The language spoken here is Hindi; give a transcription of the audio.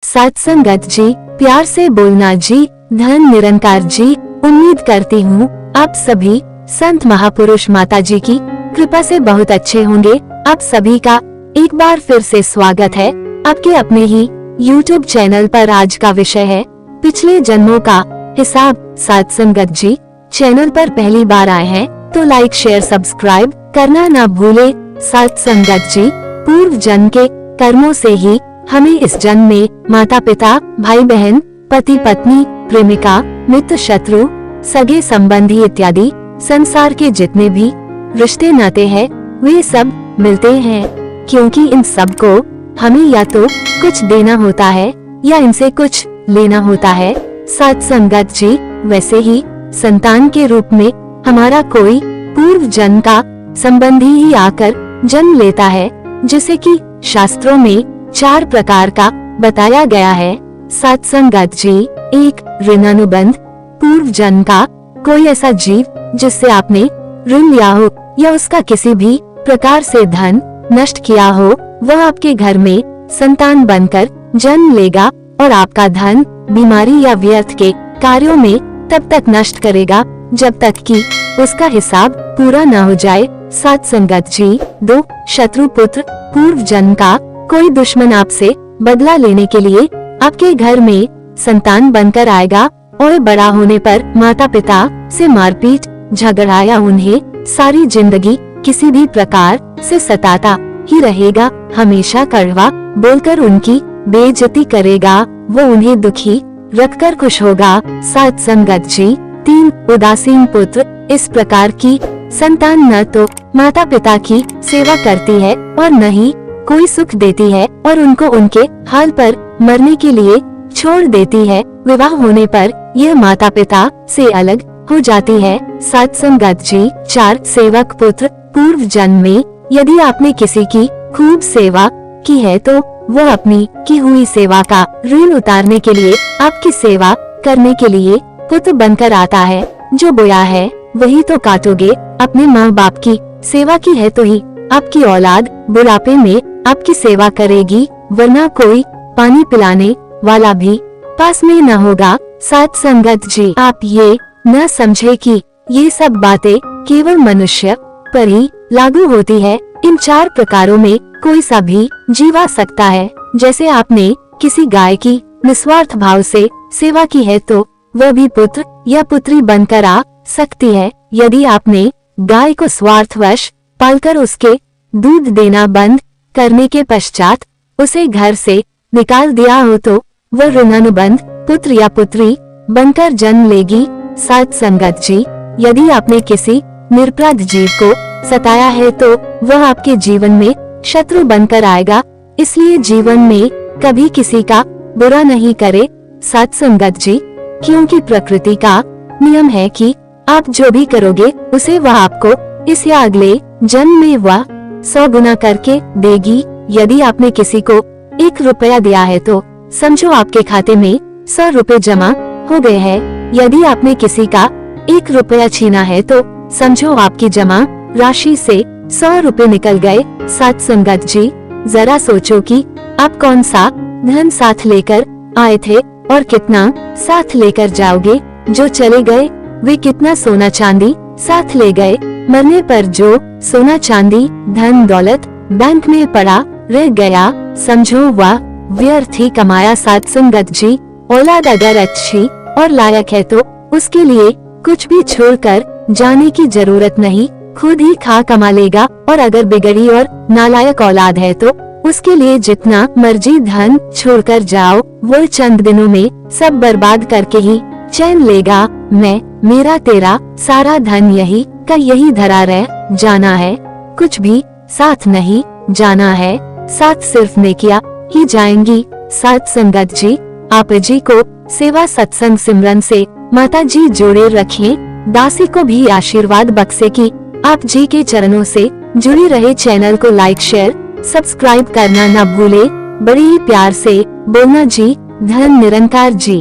सत्संगत जी, प्यार से बोलना जी, धन निरंकार जी। उम्मीद करती हूँ आप सभी संत महापुरुष माता जी की कृपा से बहुत अच्छे होंगे। आप सभी का एक बार फिर से स्वागत है आपके अपने ही YouTube चैनल पर। आज का विषय है पिछले जन्मों का हिसाब। सत्संगत जी, चैनल पर पहली बार आए हैं तो लाइक शेयर सब्सक्राइब करना ना भूले। सत्संगत जी, पूर्व जन्म के कर्मों से ही हमें इस जन्म में माता पिता, भाई बहन, पति पत्नी, प्रेमिका, मित्र, शत्रु, सगे संबंधी इत्यादि संसार के जितने भी रिश्ते नाते हैं वे सब मिलते हैं, क्योंकि इन सब को हमें या तो कुछ देना होता है या इनसे कुछ लेना होता है। सत्संगत जी, वैसे ही संतान के रूप में हमारा कोई पूर्व जन्म का संबंधी ही आकर जन्म लेता है, जिसे कि शास्त्रों में 4 प्रकार का बताया गया है। सत्संगत जी, 1 ऋणानुबंध, पूर्व जन्म का कोई ऐसा जीव जिससे आपने ऋण लिया हो या उसका किसी भी प्रकार से धन नष्ट किया हो, वह आपके घर में संतान बनकर जन्म लेगा और आपका धन बीमारी या व्यर्थ के कार्यों में तब तक नष्ट करेगा जब तक कि उसका हिसाब पूरा न हो जाए। सत्संगत जी, 2 शत्रु पुत्र, पूर्व जन्म का कोई दुश्मन आपसे बदला लेने के लिए आपके घर में संतान बनकर आएगा और बड़ा होने पर माता पिता से मारपीट झगड़ा या उन्हें सारी जिंदगी किसी भी प्रकार से सताता ही रहेगा। हमेशा कड़वा बोलकर उनकी बेइज्जती करेगा, वो उन्हें दुखी रखकर खुश होगा। सत्संगत जी, 3 उदासीन पुत्र, इस प्रकार की संतान न तो माता पिता की सेवा करती है और न ही कोई सुख देती है और उनको उनके हाल पर मरने के लिए छोड़ देती है। विवाह होने पर यह माता पिता से अलग हो जाती है। सत्संगत जी, 4 सेवक पुत्र, पूर्व जन्म में यदि आपने किसी की खूब सेवा की है तो वह अपनी की हुई सेवा का ऋण उतारने के लिए आपकी सेवा करने के लिए पुत्र बनकर आता है। जो बोया है वही तो काटोगे। अपने माँ बाप की सेवा की है तो ही आपकी औलाद बुढ़ापे में आपकी सेवा करेगी, वरना कोई पानी पिलाने वाला भी पास में न होगा। सत्संगत जी, आप ये न समझे कि ये सब बातें केवल मनुष्य पर ही लागू होती है। इन 4 प्रकारों में कोई सा भी जीव आ सकता है। जैसे आपने किसी गाय की निस्वार्थ भाव से सेवा की है तो वह भी पुत्र या पुत्री बनकर आ सकती है। यदि आपने गाय को स्वार्थवश पालकर उसके दूध देना बंद करने के पश्चात उसे घर से निकाल दिया हो तो वह ऋणानुबंध पुत्र या पुत्री बनकर जन्म लेगी। सत्संगत जी, यदि आपने किसी निरपराध जीव को सताया है तो वह आपके जीवन में शत्रु बनकर आएगा, इसलिए जीवन में कभी किसी का बुरा नहीं करे। सत्संगत जी, क्योंकि प्रकृति का नियम है कि आप जो भी करोगे उसे वह आपको इस या अगले जन्म में वह 100 गुना करके देगी। यदि आपने किसी को 1 रुपया दिया है तो समझो आपके खाते में 100 रुपए जमा हो गए हैं। यदि आपने किसी का 1 रुपया छीना है तो समझो आपकी जमा राशि से 100 रुपए निकल गए। सत्संगत जी, जरा सोचो कि आप कौन सा धन साथ लेकर आए थे और कितना साथ लेकर जाओगे। जो चले गए वे कितना सोना चांदी साथ ले गए। मरने पर जो सोना चांदी धन दौलत बैंक में पड़ा रह गया, समझो वह व्यर्थ ही कमाया। सत्संगत जी, औलाद अगर अच्छी और लायक है तो उसके लिए कुछ भी छोड़कर जाने की जरूरत नहीं, खुद ही खा कमा लेगा। और अगर बिगड़ी और नालायक औलाद है तो उसके लिए जितना मर्जी धन छोड़कर जाओ, वो चंद दिनों में सब बर्बाद करके ही चैन लेगा। मैं मेरा तेरा सारा धन यही का यही धरा रह जाना है, कुछ भी साथ नहीं जाना है, साथ सिर्फ नेकिया ही जाएंगी। सत्संगत जी, आप जी को सेवा सत्संग सिमरन से माता जी जोड़े रखें। दासी को भी आशीर्वाद बख्शे कि आप जी के चरणों से जुड़ी रहे। चैनल को लाइक शेयर सब्सक्राइब करना न भूले। बड़े ही प्यार से बोलना जी, धन निरंकार जी।